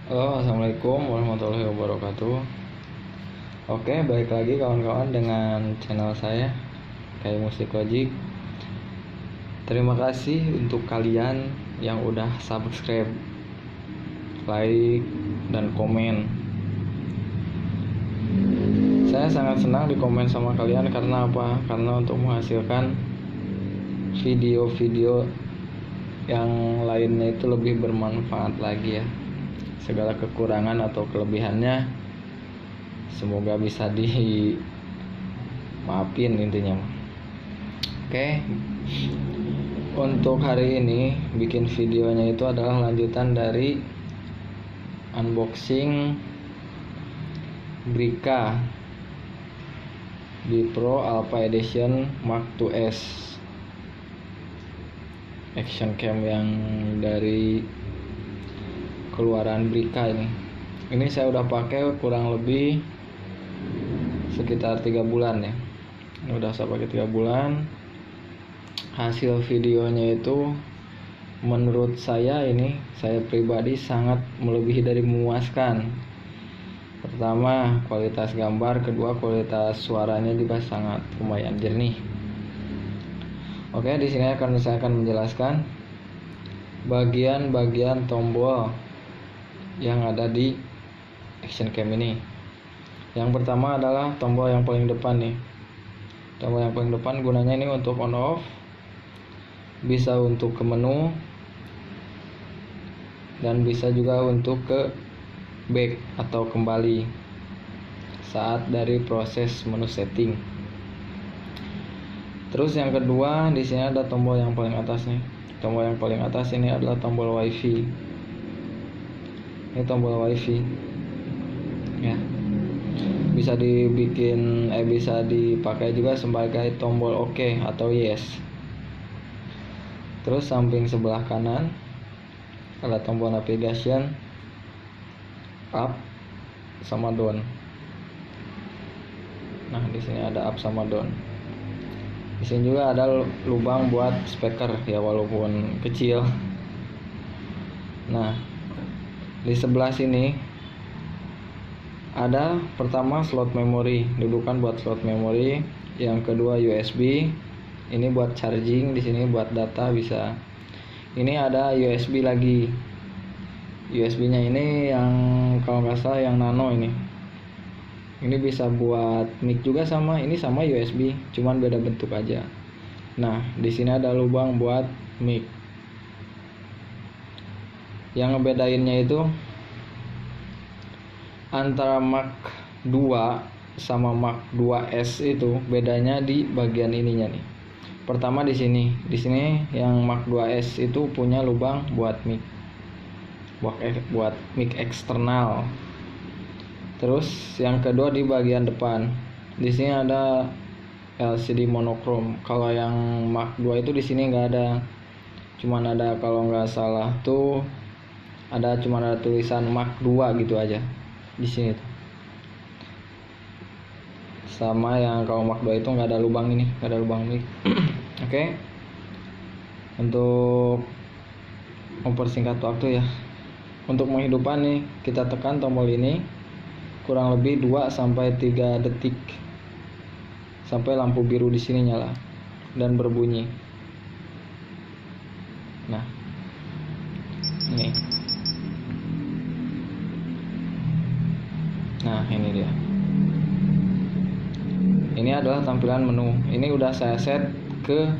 Halo, assalamualaikum warahmatullahi wabarakatuh. Oke, balik lagi kawan-kawan dengan channel saya, Kayak Musik Logic. Terima kasih untuk kalian yang udah subscribe, like, dan komen. Saya sangat senang di komen sama kalian karena apa? Karena untuk menghasilkan video-video yang lainnya itu lebih bermanfaat lagi ya. Segala kekurangan atau kelebihannya semoga bisa dimaafin intinya. Oke, untuk hari ini bikin videonya itu adalah lanjutan dari unboxing Brika di Pro Alpha Edition Mark 2S action cam yang dari keluaran Brika ini. Ini saya udah pakai kurang lebih sekitar 3 bulan ya. Ini udah saya pakai 3 bulan. Hasil videonya itu menurut saya pribadi sangat melebihi dari memuaskan. Pertama, kualitas gambar, kedua kualitas suaranya juga sangat lumayan jernih. Oke, di sini saya akan menjelaskan bagian-bagian tombol yang ada di action cam ini. Yang pertama adalah tombol yang paling depan nih. Tombol yang paling depan gunanya ini untuk on off, bisa untuk ke menu, dan bisa juga untuk ke back atau kembali saat dari proses menu setting. Terus yang kedua, di sini ada tombol yang paling atas nih. Tombol yang paling atas ini adalah tombol WiFi. Ini tombol WiFi. Ya. Bisa dipakai juga sebagai tombol OK atau yes. Terus samping sebelah kanan ada tombol navigation up sama down. Nah, di sini ada up sama down. Di sini juga ada lubang buat speaker ya, walaupun kecil. Nah, di sebelah sini ada pertama slot memori, dudukan buat slot memori. Yang kedua USB. Ini buat charging, di sini buat data bisa. Ini ada USB lagi. USB-nya ini yang kalau nggak salah yang nano ini. Ini bisa buat mic juga sama, ini sama USB, cuman beda bentuk aja. Nah, di sini ada lubang buat mic. Yang ngebedainnya itu antara Mark 2 sama Mark 2S itu bedanya di bagian ininya nih. Pertama di sini yang Mark 2S itu punya lubang buat mic. Buat mic eksternal. Terus yang kedua di bagian depan. Di sini ada LCD monokrom. Kalau yang Mark 2 itu di sini nggak ada. Cuman ada, kalau nggak salah tuh cuman ada tulisan Mark 2 gitu aja di sini tuh. Sama yang kalau Mark 2 itu nggak ada lubang ini, nggak ada lubang mic. Oke. Untuk mempersingkat waktu ya. Untuk menghidupkan nih, kita tekan tombol ini kurang lebih 2-3 detik sampai lampu biru di sini nyala dan berbunyi. Nah, ini. Nah, ini dia. Ini adalah tampilan menu. Ini udah saya set ke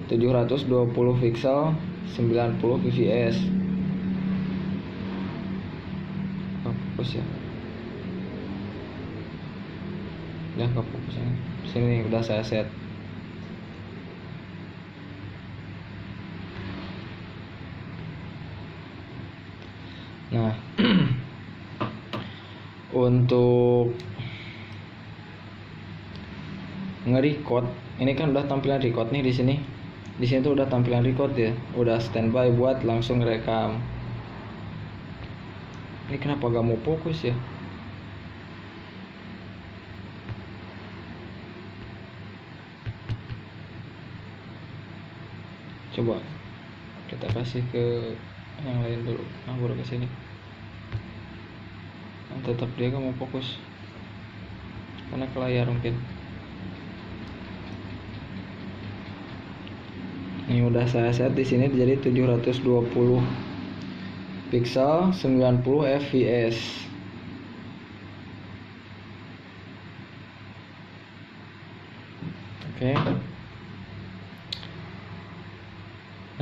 720 pixel 90 fps. Fokus ya. Udah ke fokusnya. Sini udah saya set. Nah, untuk nge-record, ini kan udah tampilan record nih di sini. Di sini tuh udah tampilan record ya, udah standby buat langsung rekam. Ini kenapa gak mau fokus ya? Coba kita kasih ke yang lain dulu. Nah, baru ke sini. tetap dia gak mau fokus karena ke layar mungkin. Ini udah saya set di sini jadi 720 pixel 90 fps. Oke.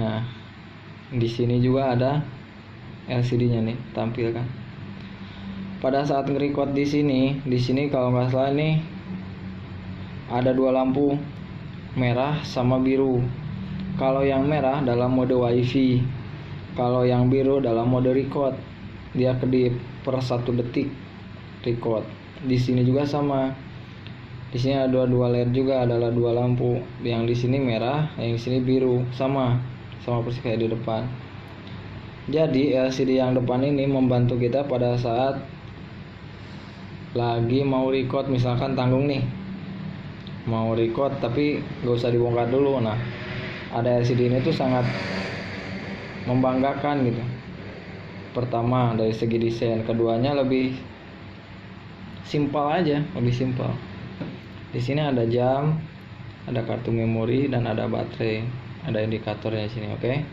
Nah, di sini juga ada LCD-nya nih, tampilkan. Pada saat nge-record di sini kalau nggak salah nih ada dua lampu, merah sama biru. Kalau yang merah dalam mode WiFi, kalau yang biru dalam mode record. Dia kedip per 1 detik record. Di sini juga sama. Di sini ada dua LED juga, adalah dua lampu. Yang di sini merah, yang di sini biru, sama persis kayak di depan. Jadi LCD yang depan ini membantu kita pada saat lagi mau record, misalkan tanggung nih mau record tapi gak usah dibongkar dulu. Nah, ada LCD ini tuh sangat membanggakan gitu. Pertama dari segi desain, keduanya lebih simpel aja, lebih simpel. Di sini ada jam, ada kartu memori dan ada baterai, ada indikatornya di sini, oke.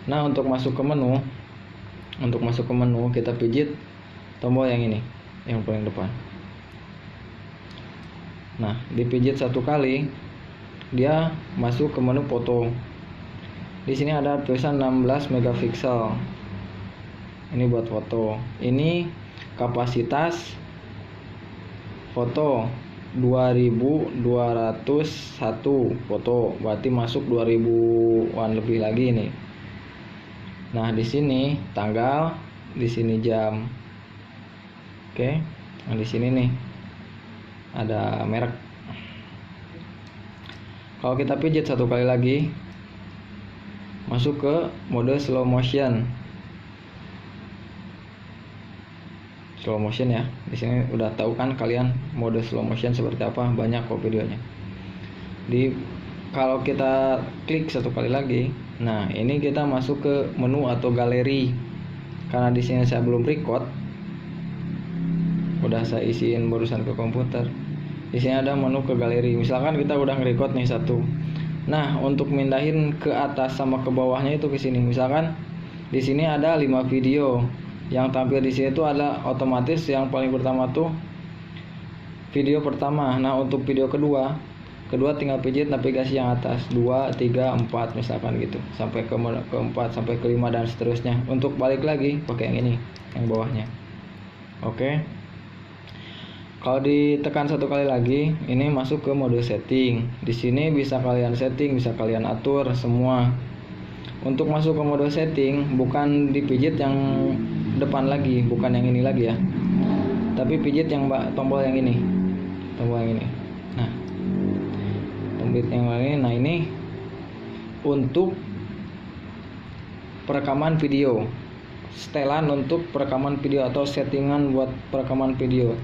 Nah, untuk masuk ke menu, kita pijit tombol yang ini, yang paling depan. Nah, dipijit satu kali, dia masuk ke menu foto. Di sini ada tulisan 16 megapiksel. Ini buat foto. Ini kapasitas foto 2201 foto, berarti masuk 2000-an lebih lagi nih. Nah, di sini tanggal, di sini jam. Oke. Nah, di sini nih ada merek. Kalau kita pijit satu kali lagi, masuk ke mode slow motion. Slow motion ya. Di sini udah tahu kan kalian mode slow motion seperti apa, banyak kok videonya. Kalau kita klik satu kali lagi, nah ini kita masuk ke menu atau galeri. Karena di sini saya belum record, udah saya isiin barusan ke komputer. Di sini ada menu ke galeri. Misalkan kita udah nge-record nih satu. Nah, untuk mindahin ke atas sama ke bawahnya itu ke sini. Misalkan di sini ada 5 video. Yang tampil di sini tuh ada otomatis yang paling pertama tuh video pertama. Nah, untuk video kedua tinggal pijit navigasi yang atas 2, 3, 4 misalkan gitu. Sampai ke 4, sampai ke 5 dan seterusnya. Untuk balik lagi pakai yang ini, yang bawahnya. Oke. Kalau ditekan satu kali lagi, ini masuk ke mode setting. Di sini bisa kalian setting, bisa kalian atur semua. Untuk masuk ke mode setting, bukan dipijit yang depan lagi, bukan yang ini lagi ya. Tapi pijit yang tombol yang ini. Tombol yang ini. Nah, tombol yang ini. Nah, ini untuk perekaman video. Setelan untuk perekaman video atau settingan buat perekaman video.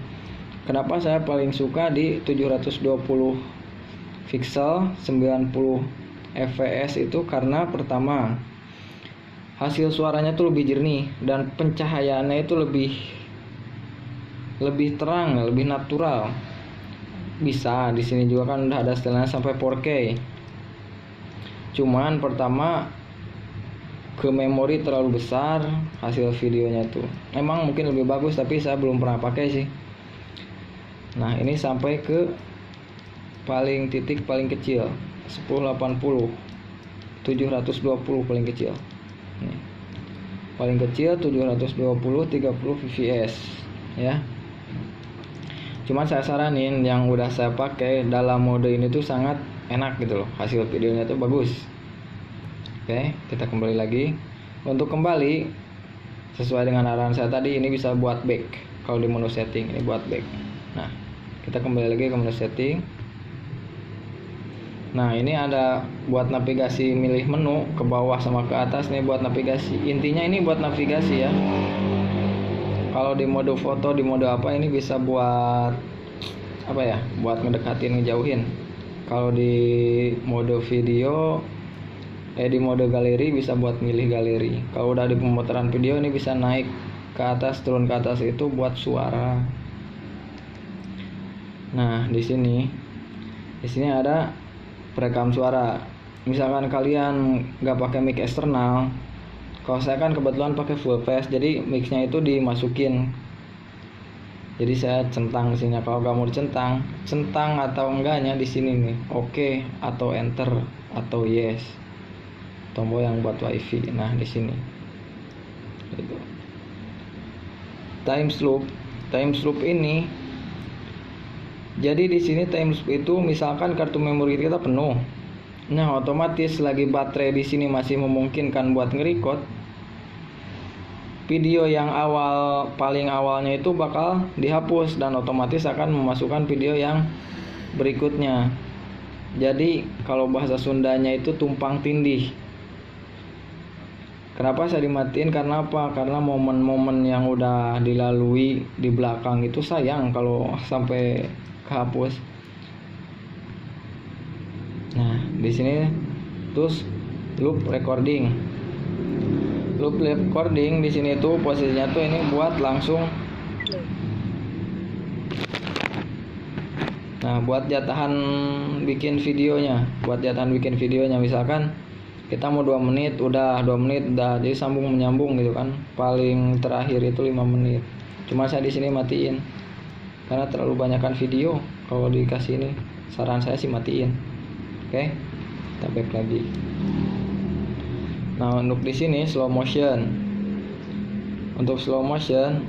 Kenapa saya paling suka di 720 pixel 90 fps itu karena pertama hasil suaranya tuh lebih jernih dan pencahayaannya itu lebih terang, lebih natural. Bisa di sini juga kan udah ada setelannya sampai 4K. Cuman pertama ke memori terlalu besar hasil videonya tuh. Emang mungkin lebih bagus tapi saya belum pernah pakai sih. Nah, ini sampai ke paling kecil 1080 720 paling kecil. Nih. Paling kecil 720 30 fps ya. Cuman saya saranin yang udah saya pakai dalam mode ini tuh sangat enak gitu loh. Hasil videonya tuh bagus. Oke, kita kembali lagi. Untuk kembali sesuai dengan arahan saya tadi, ini bisa buat back. Kalau di menu setting ini buat back. Nah, kita kembali lagi ke menu setting. Nah, ini ada buat navigasi, milih menu ke bawah sama ke atas nih buat navigasi. Intinya ini buat navigasi ya. Kalau di mode foto, di mode apa ini bisa buat apa ya? Buat ngedekatin, ngejauhin. Kalau di mode video di mode galeri bisa buat milih galeri. Kalau udah di pemutaran video ini bisa naik ke atas turun ke atas itu buat suara. Nah, di sini ada perekam suara. Misalkan kalian nggak pakai mic eksternal, kalau saya kan kebetulan pakai full face, jadi mixnya itu dimasukin. Jadi saya centang di sini. Kalau nggak mau dicentang, centang atau enggaknya di sini nih. Oke atau enter atau yes. Tombol yang buat wifi. Nah, di sini. Gitu. Time slope ini. Jadi di sini time slope itu misalkan kartu memori kita penuh. Nah, otomatis lagi baterai di sini masih memungkinkan buat nge-record. Video yang paling awalnya itu bakal dihapus dan otomatis akan memasukkan video yang berikutnya. Jadi kalau bahasa Sundanya itu tumpang tindih. Kenapa saya dimatiin? Karena apa? Karena momen-momen yang udah dilalui di belakang itu sayang kalau sampai kehapus. Nah, di sini terus loop recording di sini tuh posisinya tuh ini buat langsung. Nah, buat jatahan bikin videonya, misalkan kita mau 2 menit udah jadi sambung menyambung gitu kan. Paling terakhir itu 5 menit. Cuma saya di sini matiin karena terlalu banyakkan video. Kalau dikasih ini, saran saya sih matiin. Oke, kita back lagi. Nah, untuk di sini slow motion. Untuk slow motion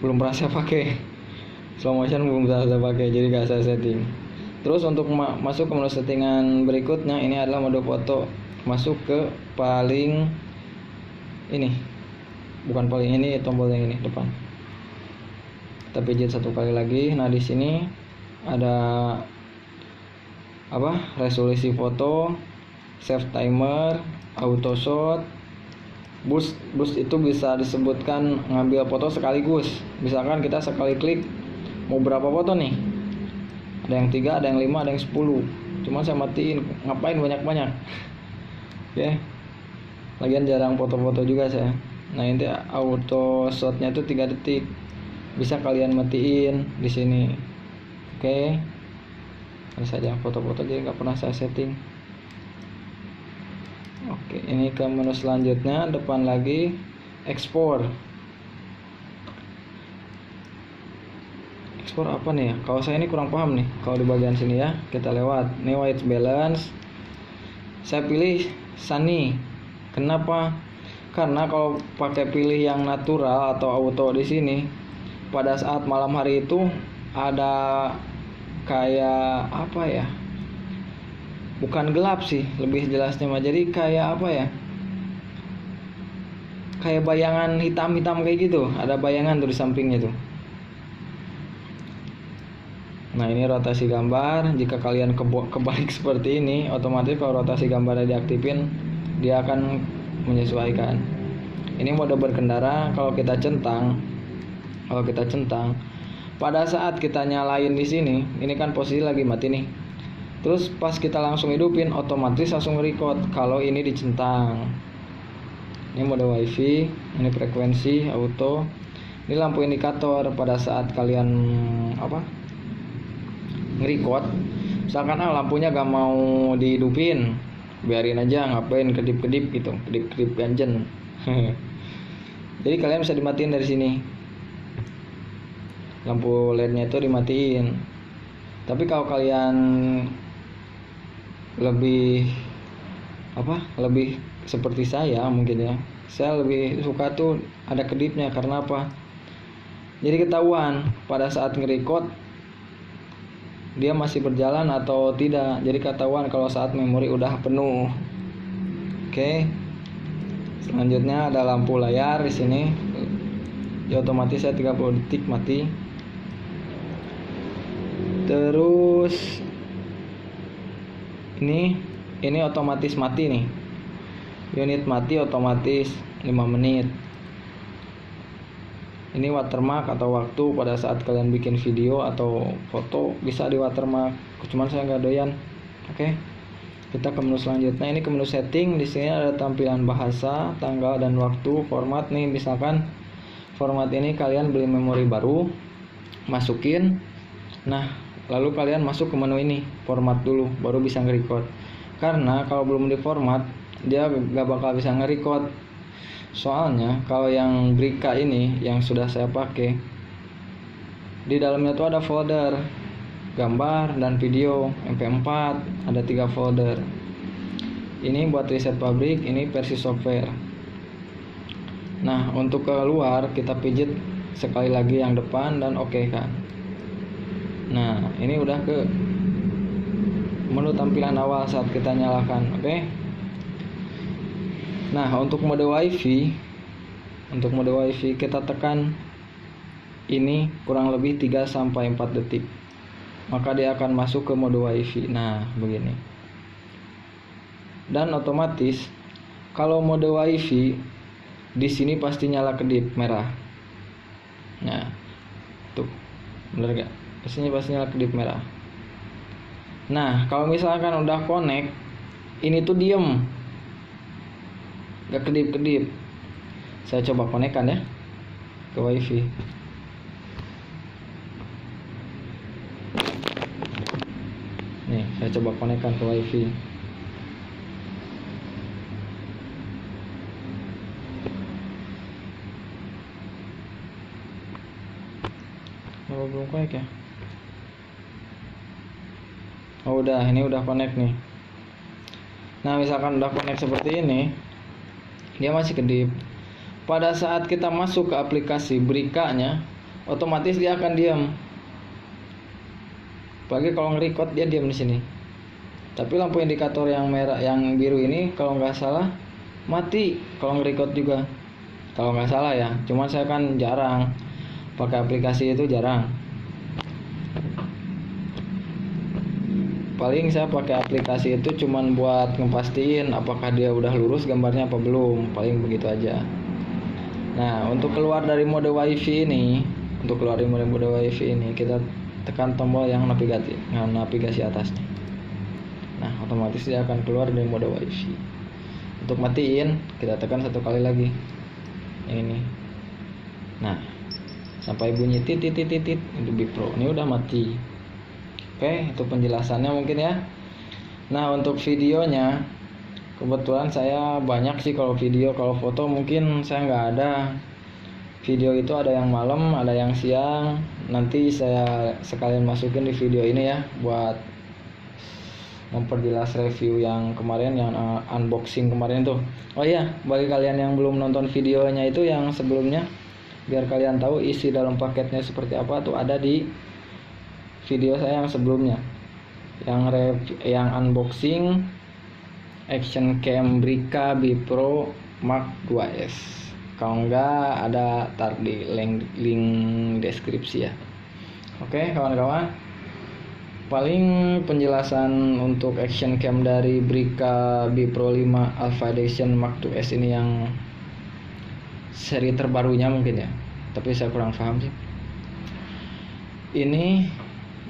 belum pernah saya pakai. Jadi gak saya setting. Terus untuk masuk ke menu settingan berikutnya, ini adalah mode foto. Masuk ke paling ini. Bukan paling ini, tombol yang ini depan. Kita pijit 1 kali lagi. Nah, di sini ada resolusi foto, save timer, auto shot, boost itu bisa disebutkan ngambil foto sekaligus. Misalkan kita sekali klik mau berapa foto nih, ada yang 3, ada yang 5, ada yang 10. Cuma saya matiin, ngapain banyak-banyak. Oke. Lagian jarang foto-foto juga saya. Nah, ini auto shotnya itu 3 detik, bisa kalian matiin di sini. Oke. Ini saja foto-foto, jadi nggak pernah saya setting. Oke, ini ke menu selanjutnya, depan lagi ekspor. Ekspor apa nih ya? Kalau saya ini kurang paham nih. Kalau di bagian sini ya, kita lewat. Ini white balance. Saya pilih sunny. Kenapa? Karena kalau pakai pilih yang natural atau auto di sini, pada saat malam hari itu ada kayak apa ya? Bukan gelap sih, lebih jelasnya mah. Jadi kayak apa ya? Kayak bayangan hitam-hitam kayak gitu. Ada bayangan tuh di sampingnya tuh. Nah, ini rotasi gambar. Jika kalian kebalik seperti ini, otomatis kalau rotasi gambarnya diaktifin, dia akan menyesuaikan. Ini mode berkendara. Kalau kita centang, pada saat kita nyalain di sini, ini kan posisi lagi mati nih. Terus pas kita langsung hidupin, otomatis langsung record kalau ini dicentang. Ini mode wifi, ini frekuensi auto. Ini lampu indikator pada saat kalian nge-record. Misalkan lampunya gak mau dihidupin, biarin aja, ngapain kedip-kedip gitu, kedip-kedip ganjen. Jadi kalian bisa dimatiin dari sini. Lampu LED-nya itu dimatiin. Tapi kalau kalian lebih seperti saya mungkin ya, saya lebih suka tuh ada kedipnya. Karena apa? Jadi ketahuan pada saat nge-record dia masih berjalan atau tidak. Jadi ketahuan kalau saat memori udah penuh. Oke. Selanjutnya ada lampu layar di sini. Ya, otomatis saya 30 detik mati. Terus ini otomatis mati nih. Unit mati otomatis 5 menit. Ini watermark atau waktu pada saat kalian bikin video atau foto bisa di watermark. Cuman saya nggak doyan. Oke. Kita ke menu selanjutnya. Ini ke menu setting. Di sini ada tampilan bahasa, tanggal dan waktu, format nih. Misalkan format ini kalian beli memori baru, masukin. Nah, lalu kalian masuk ke menu ini, format dulu, baru bisa nge-record. Karena kalau belum di format, dia gak bakal bisa nge-record. Soalnya kalau yang Brika ini yang sudah saya pakai, di dalamnya tuh ada folder gambar dan video MP4, ada 3 folder. Ini buat riset pabrik, ini versi software. Nah, untuk keluar kita pijit sekali lagi yang depan dan oke kan. Nah, ini udah ke menu tampilan awal saat kita nyalakan, oke. Nah, untuk mode WiFi kita tekan ini kurang lebih 3-4 detik. Maka dia akan masuk ke mode WiFi. Nah, begini. Dan otomatis kalau mode WiFi di sini pasti nyala kedip merah. Nah, tuh. Bener gak? Pastinya pasti nyala kedip merah. Nah, kalau misalkan udah connect, ini tuh diem, gak kedip-kedip. Saya coba connect kan ya ke WiFi. Nih, saya coba konekkan ke WiFi. Oh, belum connect ya? Oh, udah, ini udah connect nih. Nah, misalkan udah connect seperti ini, dia masih kedip. Pada saat kita masuk ke aplikasi Brika-nya, otomatis dia akan diam. Apalagi kalau nge-record dia diam di sini. Tapi lampu indikator yang merah, yang biru ini kalau nggak salah mati kalau nge-record juga. Kalau nggak salah ya. Cuman saya kan jarang pakai aplikasi itu, jarang. Paling saya pakai aplikasi itu cuman buat ngepastiin apakah dia udah lurus gambarnya apa belum. Paling begitu aja. Nah, untuk keluar dari mode WiFi ini, kita tekan tombol yang navigasi atasnya. Nah, otomatis dia akan keluar dari mode WiFi. Untuk matiin, kita tekan satu kali lagi. Yang ini. Nah, sampai bunyi titit itu Bipro. Ini udah mati. Oke, itu penjelasannya mungkin ya. Nah, untuk videonya, kebetulan saya banyak sih kalau video. Kalau foto mungkin saya nggak ada. Video itu ada yang malam, ada yang siang. Nanti saya sekalian masukin di video ini ya, buat memperjelas review yang kemarin, yang unboxing kemarin tuh. Oh iya, bagi kalian yang belum nonton videonya itu yang sebelumnya, biar kalian tahu isi dalam paketnya seperti apa, tuh ada di video saya yang sebelumnya, yang unboxing action cam Brika Bipro Mark 2S. Kalau enggak, ada tar di link deskripsi ya. Oke kawan-kawan, paling penjelasan untuk action cam dari Brika Bipro 5 Alpha Edition Mark 2S ini yang seri terbarunya mungkin ya, tapi saya kurang paham sih. Ini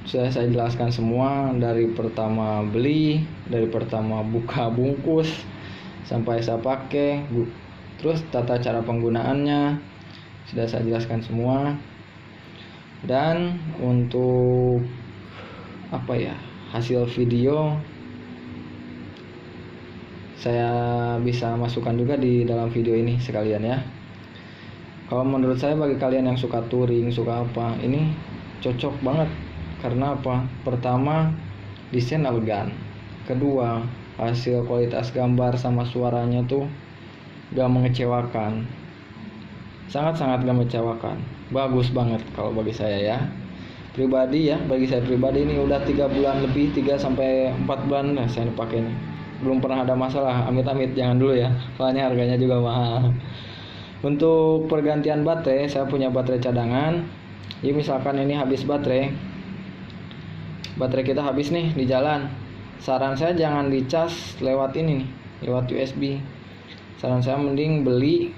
sudah saya jelaskan semua, dari pertama beli, dari pertama buka bungkus sampai saya pakai, terus tata cara penggunaannya sudah saya jelaskan semua. Dan untuk hasil video saya bisa masukkan juga di dalam video ini sekalian ya. Kalau menurut saya, bagi kalian yang suka touring, suka apa, ini cocok banget. Karena apa? Pertama, desain elegan. Kedua, hasil kualitas gambar sama suaranya tuh gak mengecewakan, sangat-sangat gak mengecewakan, bagus banget kalau bagi saya ya pribadi ya. Bagi saya pribadi ini udah 3 bulan lebih, 3-4 bulan lah saya pakai ini, belum pernah ada masalah. Amit-amit jangan dulu ya, soalnya harganya juga mahal. Untuk pergantian baterai, saya punya baterai cadangan. Jadi misalkan ini habis baterai kita habis nih di jalan, saran saya jangan dicas lewat ini nih, lewat USB. Saran saya mending beli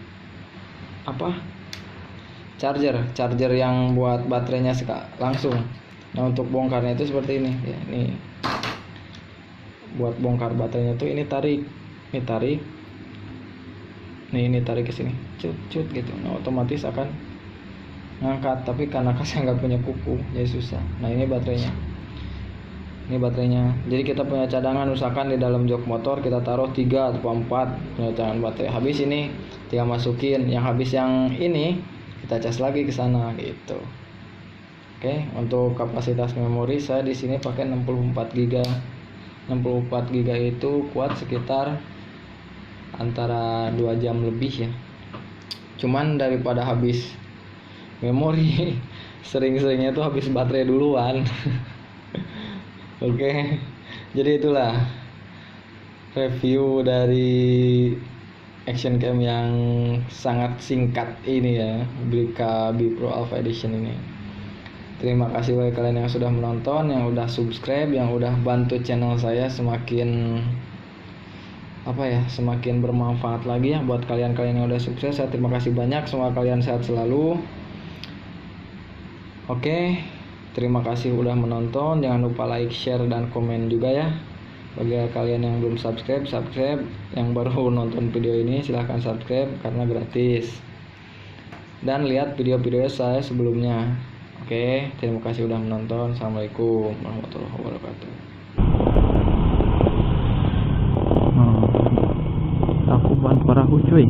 charger yang buat baterainya langsung. Nah, untuk bongkarnya itu seperti ini ya, ini buat bongkar baterainya tuh ini tarik ke sini, cut gitu. Nah, otomatis akan ngangkat, tapi karena saya nggak punya kuku jadi susah. Nah ini baterainya, jadi kita punya cadangan, misalkan di dalam jok motor kita taruh 3 atau 4 punya cadangan baterai. Habis ini tinggal masukin, yang habis yang ini kita cas lagi ke sana gitu. Oke, untuk kapasitas memori saya di sini pakai 64 GB. 64 GB itu kuat sekitar antara 2 jam lebih ya. Cuman daripada habis memori, sering-seringnya tuh habis baterai duluan. Oke, jadi itulah review dari action cam yang sangat singkat ini ya, Blika B Pro Alpha Edition ini. Terima kasih bagi kalian yang sudah menonton, yang udah subscribe, yang udah bantu channel saya semakin semakin bermanfaat lagi ya buat kalian-kalian yang udah sukses. Saya terima kasih banyak, semoga kalian sehat selalu. Oke, terima kasih udah menonton. Jangan lupa like, share, dan komen juga ya. Bagi kalian yang belum subscribe. Yang baru nonton video ini silahkan subscribe karena gratis. Dan lihat video-video saya sebelumnya. Oke, terima kasih udah menonton. Assalamualaikum warahmatullahi wabarakatuh. Aku bahan parahu cuy.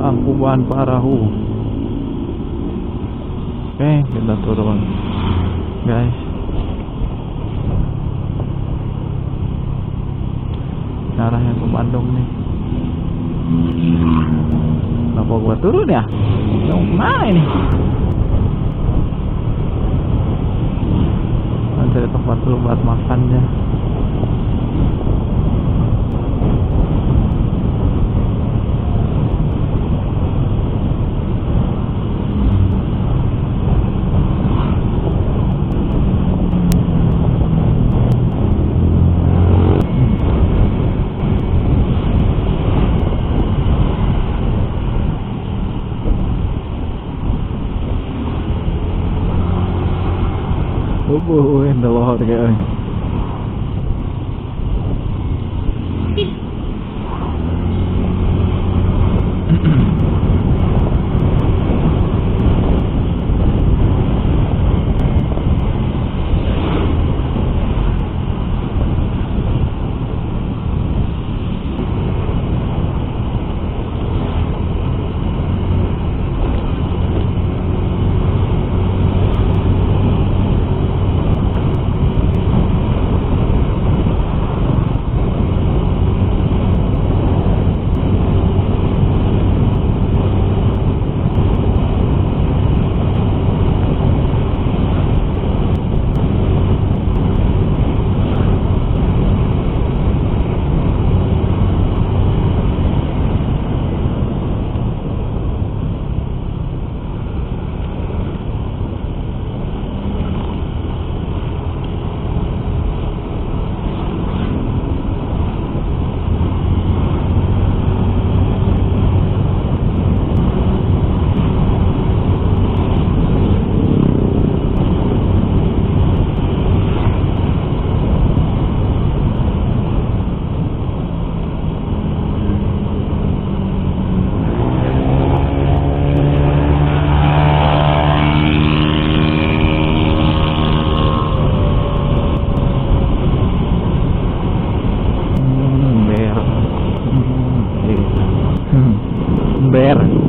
Aku bahan parahu. Oke, kita turun guys. Arahnya ke Bandung nih. Kenapa gua turun ya? Yang mana ini? Cari tempat dulu buat makan ya. Yang dah kayak ber